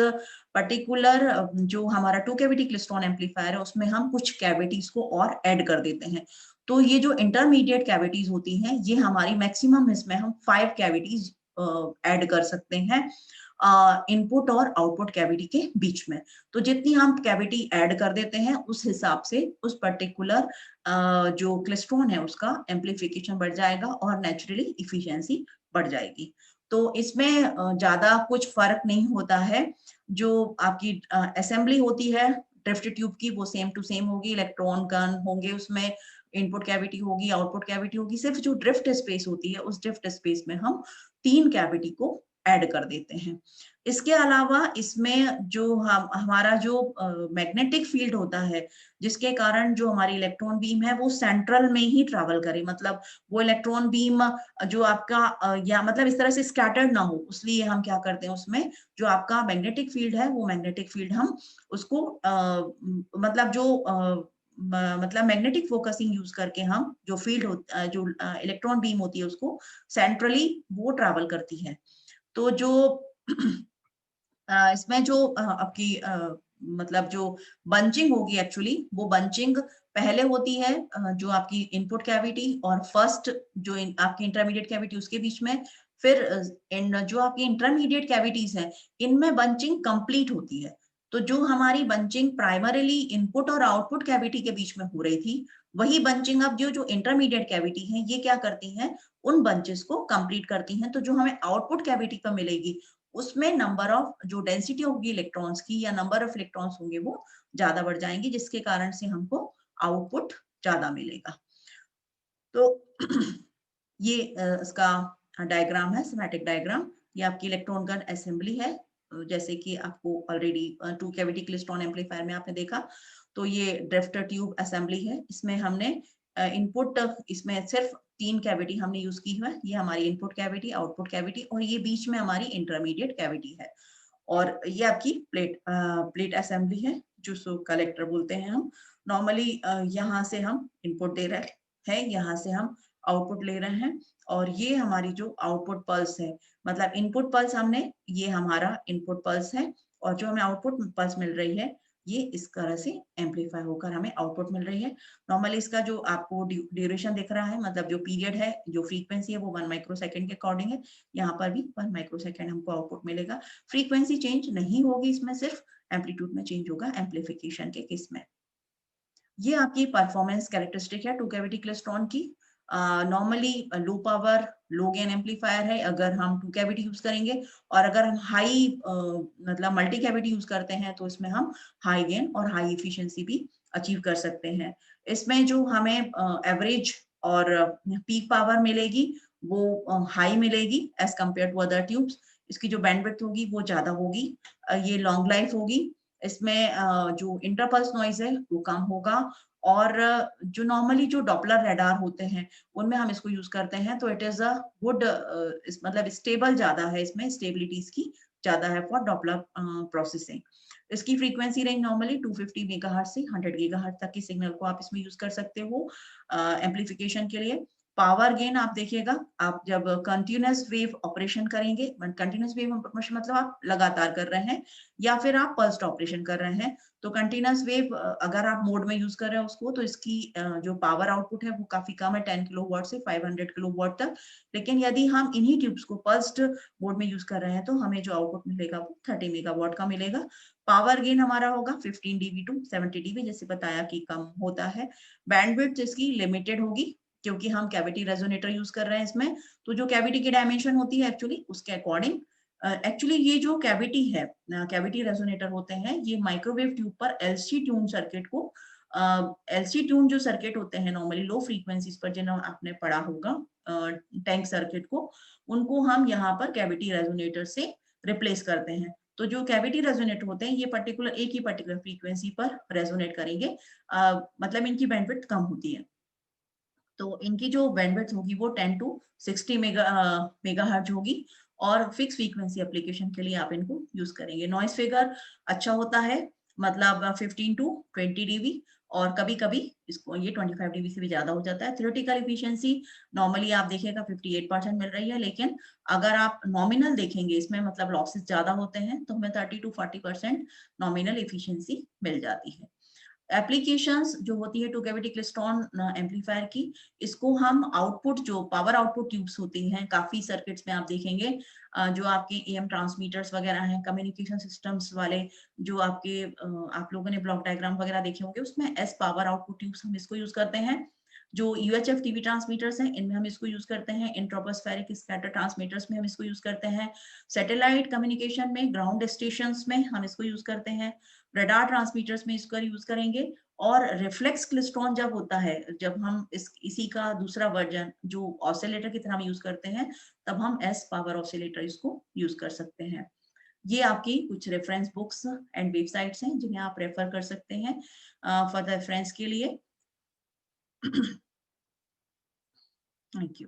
पर्टिकुलर जो हमारा टू कैविटी क्लेस्ट्रॉन एम्पलीफायर है उसमें हम कुछ कैविटीज को और ऐड कर देते हैं। तो ये जो इंटरमीडिएट कैविटीज होती हैं, ये हमारी मैक्सिमम, इसमें हम 5 कैविटीज ऐड कर सकते हैं इनपुट और आउटपुट कैविटी के बीच में। तो जितनी हम कैविटी ऐड कर देते हैं उस हिसाब से उस पर्टिकुलर जो क्लेस्ट्रॉन है उसका एम्पलीफिकेशन बढ़ जाएगा और नेचुरली इफिशियंसी बढ़ जाएगी। तो इसमें ज्यादा कुछ फर्क नहीं होता है। जो आपकी असेंबली होती है ड्रिफ्ट ट्यूब की, वो सेम टू सेम होगी। इलेक्ट्रॉन गन होंगे उसमें, इनपुट कैविटी होगी, आउटपुट कैविटी होगी। सिर्फ जो ड्रिफ्ट स्पेस होती है उस ड्रिफ्ट स्पेस में हम 3 कैविटी को ऐड कर देते हैं। इसके अलावा इसमें जो हमारा जो मैग्नेटिक फील्ड होता है, जिसके कारण जो हमारी इलेक्ट्रॉन बीम है वो सेंट्रल में ही ट्रैवल करे, मतलब वो इलेक्ट्रॉन बीम जो आपका या मतलब इस तरह से स्कैटर्ड ना हो, इसलिए हम क्या करते हैं उसमें जो आपका मैग्नेटिक फील्ड है वो मैग्नेटिक फील्ड हम उसको मतलब जो मतलब मैग्नेटिक फोकसिंग यूज करके हम जो फील्ड जो इलेक्ट्रॉन बीम होती है उसको सेंट्रली वो ट्रैवल करती है। तो जो इसमें जो आपकी मतलब जो बंचिंग होगी, एक्चुअली वो बंचिंग पहले होती है जो आपकी इनपुट कैविटी और फर्स्ट जो आपकी इंटरमीडिएट कैविटी उसके बीच में, फिर जो आपकी इंटरमीडिएट कैविटीज हैं इनमें बंचिंग कंप्लीट होती है। तो जो हमारी बंचिंग प्राइमरीली इनपुट और आउटपुट कैविटी के बीच में हो रही थी, वही बंचिंग अब जो इंटरमीडिएट कैविटी है ये क्या करती है, उन बंचेस को कंप्लीट करती हैं। तो जो हमें आउटपुट कैविटी पर मिलेगी उसमें नंबर ऑफ जो डेंसिटी होगी इलेक्ट्रॉन्स की या नंबर ऑफ इलेक्ट्रॉन्स होंगे वो ज्यादा बढ़ जाएंगे, जिसके कारण से हमको आउटपुट ज्यादा मिलेगा। तो ये इसका डायग्राम है, स्कीमेटिक डायग्राम। ये आपकी इलेक्ट्रॉन गन असेंबली है, जैसे कि आपको already two cavity klystron amplifier में आपने देखा। तो ये ड्रिफ्टर ट्यूब असेंबली है, इसमें हमने इनपुट, इसमें सिर्फ 3 कैविटी हमने यूज की है। ये हमारी इनपुट कैविटी, आउटपुट कैविटी, और ये बीच में हमारी इंटरमीडिएट कैविटी है। और ये आपकी प्लेट असेंबली है, जो कलेक्टर बोलते हैं हम। नॉर्मली यहाँ से हम इनपुट दे रहे हैं, यहाँ से हम आउटपुट ले रहे हैं, और ये हमारी जो आउटपुट पल्स है, मतलब इनपुट पल्स हमने, ये हमारा इनपुट पल्स है, और जो हमें आउटपुट पल्स मिल रही है, ये इस तरह से एम्पलीफाई होकर हमें आउटपुट मिल रही है। नॉर्मली इसका जो आपको ड्यूरेशन दिख रहा है, मतलब जो पीरियड है, जो फ्रीक्वेंसी है, वो 1 माइक्रोसेकंड के अकॉर्डिंग है। यहाँ पर भी 1 माइक्रोसेकंड हमको आउटपुट मिलेगा। फ्रीक्वेंसी चेंज नहीं होगी इसमें, सिर्फ एम्पलीट्यूड में चेंज होगा एम्पलीफिकेशन के केस में। ये आपकी परफॉर्मेंस कैरेक्टरिस्टिक है टू कैविटी क्लेस्ट्रॉन की। नॉर्मली लो पावर लो गेन एम्पलीफायर है अगर हम टू कैविटी यूज करेंगे, और अगर हम हाई मतलब मल्टी कैविटी यूज करते हैं तो इसमें हम हाई गेन और हाई एफिशिएंसी भी अचीव कर सकते हैं। इसमें जो हमें एवरेज और पीक पावर मिलेगी वो हाई मिलेगी as compare to other tubes. इसकी जो बैंडविड्थ होगी वो ज्यादा होगी, ये लॉन्ग लाइफ होगी। इसमें जो इंटरपल्स नॉइज है वो कम होगा, और जो नॉर्मली जो डॉपलर रेडार होते हैं उनमें हम इसको यूज करते हैं, तो इट इज अ गुड, मतलब स्टेबल ज्यादा है, इसमें स्टेबिलिटी इसकी ज्यादा है फॉर डॉपलर प्रोसेसिंग। इसकी फ्रीक्वेंसी रेंज नॉर्मली 250 मेगाहर्ट्ज से 100 गीगाहर्ट्ज तक की सिग्नल को आप इसमें यूज कर सकते हो एम्पलीफिकेशन के लिए। पावर गेन आप देखिएगा, आप जब कंटिन्यूअस वेव ऑपरेशन करेंगे, कंटिन्यूअस वेव ऑपरेशन मतलब आप लगातार कर रहे हैं, या फिर आप पल्स्ड ऑपरेशन कर रहे हैं, तो कंटिन्यूअस वेव अगर आप मोड में यूज कर रहे हैं उसको, तो इसकी जो पावर आउटपुट है वो काफी कम है, 10 किलोवाट से 500 किलोवाट तक। लेकिन यदि हम इन्हीं ट्यूब्स को पल्स्ड मोड में यूज कर रहे हैं तो हमें जो आउटपुट मिलेगा वो 30 मेगावाट का मिलेगा। पावर गेन हमारा होगा 15 डीबी टू 70 डीबी, जैसे बताया कि कम होता है। बैंडविड्थ इसकी लिमिटेड होगी, क्योंकि हम कैविटी रेजोनेटर यूज कर रहे हैं इसमें, तो जो कैविटी की डायमेंशन होती है एक्चुअली उसके अकॉर्डिंग, एक्चुअली ये जो कैविटी है, कैविटी रेजोनेटर होते हैं, ये माइक्रोवेव ट्यूब पर एलसी ट्यून सर्किट को, एलसी ट्यून जो सर्किट होते हैं नॉर्मली लो फ्रीक्वेंसीज पर, जिन्हें आपने पढ़ा होगा टैंक सर्किट को, उनको हम यहाँ पर कैविटी रेजोनेटर से रिप्लेस करते हैं। तो जो कैविटी रेजोनेटर होते हैं ये पर्टिकुलर एक ही पर्टिकुलर फ्रीक्वेंसी पर रेजोनेट करेंगे, मतलब इनकी बैंडविड्थ कम होती है। तो इनकी जो बैंडविड्थ होगी वो 10 टू 60 मेगाहर्ट्ज होगी, और फिक्स फ्रीक्वेंसी एप्लीकेशन के लिए आप इनको यूज करेंगे। नॉइस फिगर अच्छा होता है, मतलब 15 टू 20 डीबी, और कभी कभी इसको ये 25 डीबी से भी ज्यादा हो जाता है। थ्योरेटिकल एफिशिएंसी नॉर्मली आप देखिएगा 58% मिल रही है, लेकिन अगर आप नॉमिनल देखेंगे इसमें, मतलब लॉसेस ज्यादा होते हैं, तो हमें 30 टू 40% नॉमिनल एफिशिएंसी मिल जाती है। एप्लीकेशंस जो होती है टू कैविटी क्लेस्ट्रॉन एम्पलीफायर की, इसको हम आउटपुट, जो पावर आउटपुट ट्यूब्स होती हैं काफी सर्किट्स में आप देखेंगे, जो आपके एएम ट्रांसमीटर्स वगैरह हैं, कम्युनिकेशन सिस्टम्स वाले, जो आपके आप लोगों ने ब्लॉक डायग्राम वगैरह देखे होंगे, उसमें एस पावर आउटपुट ट्यूब्स हम इसको यूज करते हैं। जो यूएचएफ टीवी ट्रांसमीटर्स हैं इनमें हम इसको यूज करते हैं, इन ट्रोपोस्फेरिक स्कैटर ट्रांसमीटर्स में हम इसको यूज करते हैं, सैटेलाइट कम्युनिकेशन में, ग्राउंड स्टेशंस में हम इसको यूज करते हैं, रडार ट्रांसमीटर्स में इसका यूज करेंगे। और रिफ्लेक्स क्लेस्ट्रॉन जब होता है, जब हम इसी का दूसरा वर्जन जो ऑसिलेटर की तरह हम यूज करते हैं, तब हम एस पावर ऑसिलेटर इसको यूज कर सकते हैं। ये आपकी कुछ रेफरेंस बुक्स एंड वेबसाइट्स हैं जिन्हें आप रेफर कर सकते हैं फॉर द रेफरेंस के लिए। Thank you.